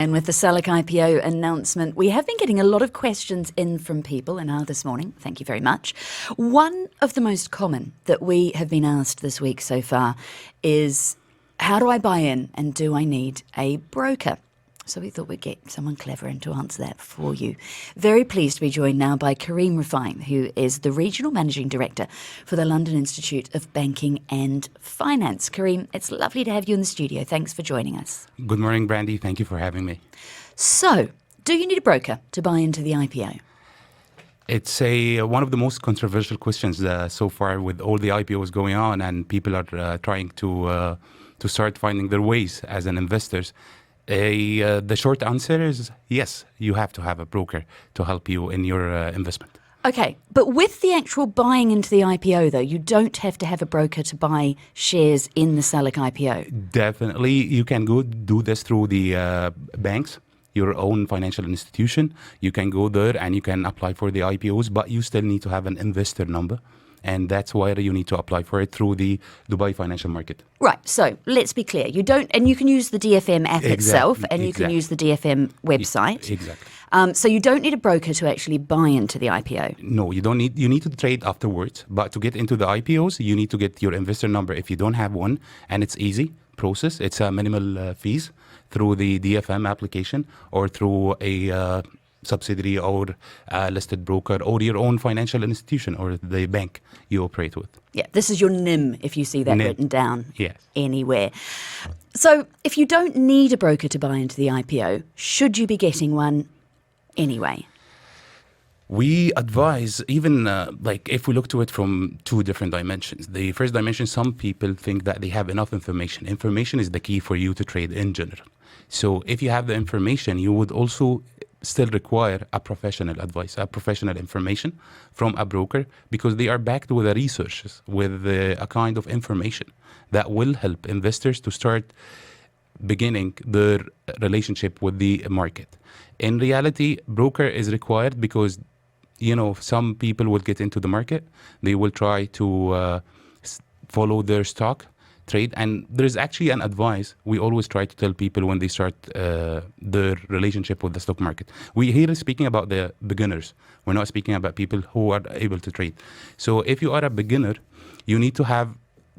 And with the SALIC IPO announcement, we have been getting a lot of questions in from people in our this morning. Thank you very much. One of the most common that we have been asked this week so far is, how do I buy in and do I need a broker? So we thought we'd get someone clever in to answer that for you. Very pleased to be joined now by Kareem Refaay, who is the Regional Managing Director for the London Institute of Banking and Finance. Kareem, it's lovely to have you in the studio. Thanks for joining us. Good morning, Brandy. Thank you for having me. So, do you need a broker to buy into the IPO? It's one of the most controversial questions so far with all the IPOs going on, and people are trying to start finding their ways as an investors. The short answer is yes, you have to have a broker to help you in your investment. Okay, but with the actual buying into the IPO, though, you don't have to have a broker to buy shares in the SALIC IPO. Definitely, you can go do this through the banks, your own financial institution. You can go there and you can apply for the IPOs, but you still need to have an investor number. And that's why you need to apply for it through the Dubai financial market. Right. So let's be clear. You don't, and you can use the DFM app itself, and you can use the DFM website. Exactly. So you don't need a broker to actually buy into the IPO. No, you don't need. You need to trade afterwards. But to get into the IPOs, you need to get your investor number if you don't have one, and it's easy process. It's a minimal fees through the DFM application or through a subsidiary or listed broker or your own financial institution or the bank you operate with. Yeah, this is your NIM if you see that NIM. written down Yes. anywhere. So if you don't need a broker to buy into the IPO, should you be getting one anyway? We advise, even like if we look to it from two different dimensions. The first dimension, some people think that they have enough information. Information is the key for you to trade in general. So if you have the information, you would also still require a professional advice, a professional information from a broker, because they are backed with the researches, with a kind of information that will help investors to start beginning their relationship with the market. In reality, broker is required because, you know, some people will get into the market, they will try to follow their stock trade, and there's actually an advice we always try to tell people when they start their relationship with the stock market. We here is speaking about the beginners. We're not speaking about people who are able to trade. So if you are a beginner, you need to have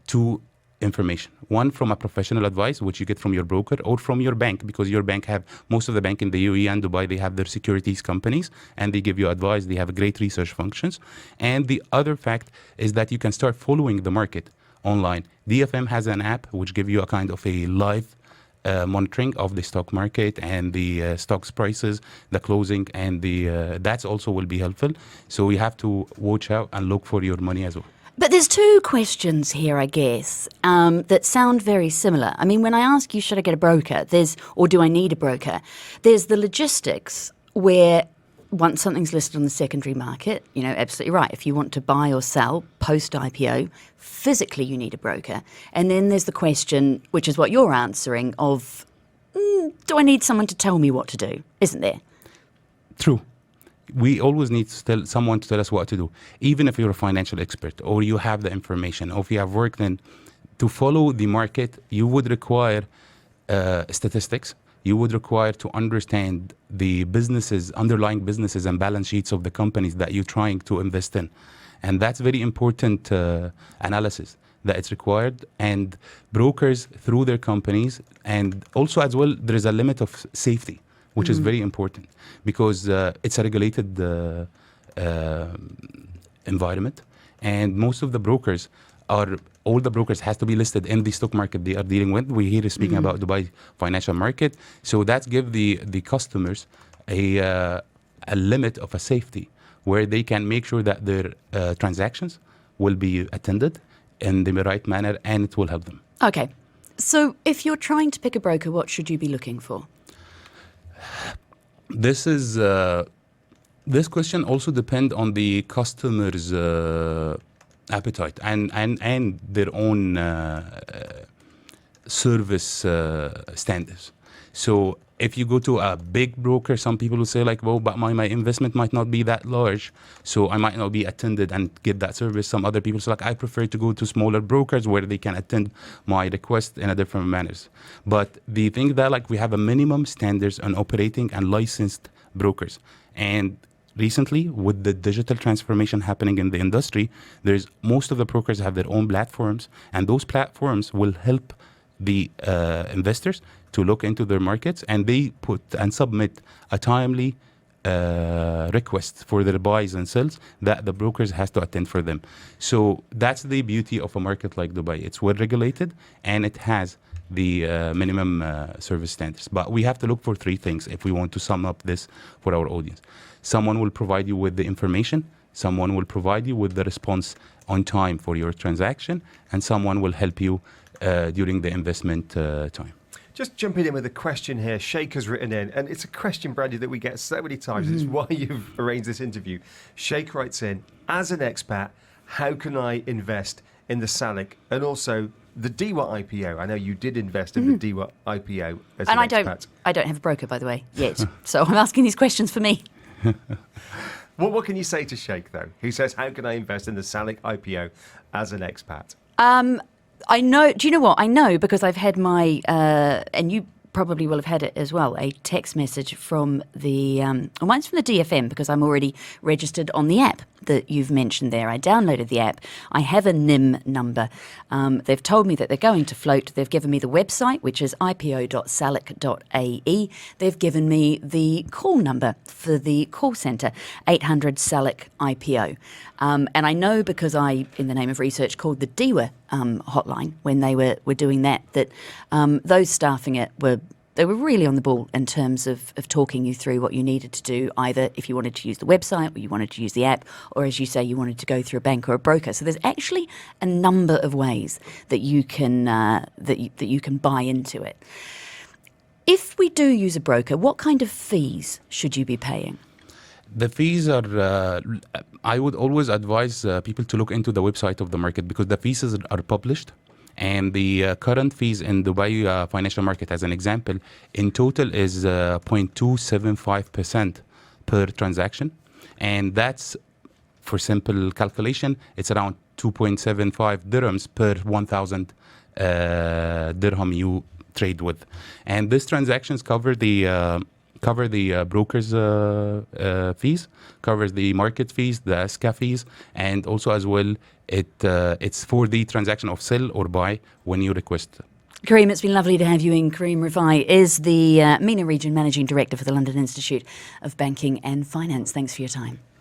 two information. One from a professional advice, which you get from your broker or from your bank, because your bank have, most of the bank in the UAE and Dubai, they have their securities companies and they give you advice. They have great research functions. And the other fact is that you can start following the market online. DFM has an app which gives you a kind of a live monitoring of the stock market and the stocks prices, the closing, and the that's also will be helpful. So you have to watch out and look for your money as well. But there's two questions here, I guess, that sound very similar. I mean, when I ask you, should I get a broker, or do I need a broker, there's the logistics where once something's listed on the secondary market, you know, absolutely right. If you want to buy or sell post-IPO, physically you need a broker. And then there's the question, which is what you're answering, of do I need someone to tell me what to do? Isn't there? True. We always need someone to tell us what to do. Even if you're a financial expert or you have the information or if you have worked in, to follow the market, you would require statistics. You would require to understand the businesses, underlying businesses and balance sheets of the companies that you're trying to invest in. And that's very important analysis that it's required. And brokers through their companies, and also as well, there is a limit of safety, which is very important because it's a regulated environment. And most of the brokers all the brokers has to be listed in the stock market they are dealing with. We here is speaking about Dubai financial market. So that give the customers a limit of a safety where they can make sure that their transactions will be attended in the right manner and it will help them. Okay. So if you're trying to pick a broker, what should you be looking for? This is this question also depends on the customer's appetite and their own service standards. So if you go to a big broker, some people will say like, well, but my investment might not be that large, so I might not be attended and get that service. Some other people say like, I prefer to go to smaller brokers where they can attend my request in a different manners. But the thing that like we have a minimum standards on operating and licensed brokers. And recently, with the digital transformation happening in the industry, there's most of the brokers have their own platforms, and those platforms will help the investors to look into their markets, and they put and submit a timely request for their buys and sells that the brokers has to attend for them. So that's the beauty of a market like Dubai. It's well regulated, and it has the minimum service standards. But we have to look for three things if we want to sum up this for our audience. Someone will provide you with the information, someone will provide you with the response on time for your transaction, and someone will help you during the investment time. Just jumping in with a question here. Sheikh has written in, and it's a question, Brandy, that we get so many times. It's why you've arranged this interview. Sheikh writes in, as an expat, how can I invest in the SALIC and also the DIWA IPO? I know you did invest in the DIWA IPO as an expat. I don't have a broker, by the way, yet. So I'm asking these questions for me. What can you say to Sheikh, though, who says, how can I invest in the SALIC IPO as an expat? I know. Do you know what? I know because I've had my, and you probably will have had it as well, a text message from the, mine's from the DFM because I'm already registered on the app that you've mentioned there. I downloaded the app. I have a NIM number. They've told me that they're going to float. They've given me the website, which is ipo.salic.ae. They've given me the call number for the call centre, 800 SALIC IPO. And I know because I, in the name of research, called the DIWA hotline when they were doing that those staffing it they were really on the ball in terms of talking you through what you needed to do, either if you wanted to use the website or you wanted to use the app, or as you say, you wanted to go through a bank or a broker. So there's actually a number of ways that you can that you can buy into it. If we do use a broker, what kind of fees should you be paying? The fees are, I would always advise people to look into the website of the market because the fees are published. And the current fees in Dubai financial market, as an example, in total is 0.275% per transaction. And that's, for simple calculation, it's around 2.75 dirhams per 1,000 dirham you trade with. And these transactions cover the broker's fees, covers the market fees, the SCA fees, and also as well, it's for the transaction of sell or buy when you request. Kareem, it's been lovely to have you in. Kareem Refaay is the MENA Region Managing Director for the London Institute of Banking and Finance. Thanks for your time.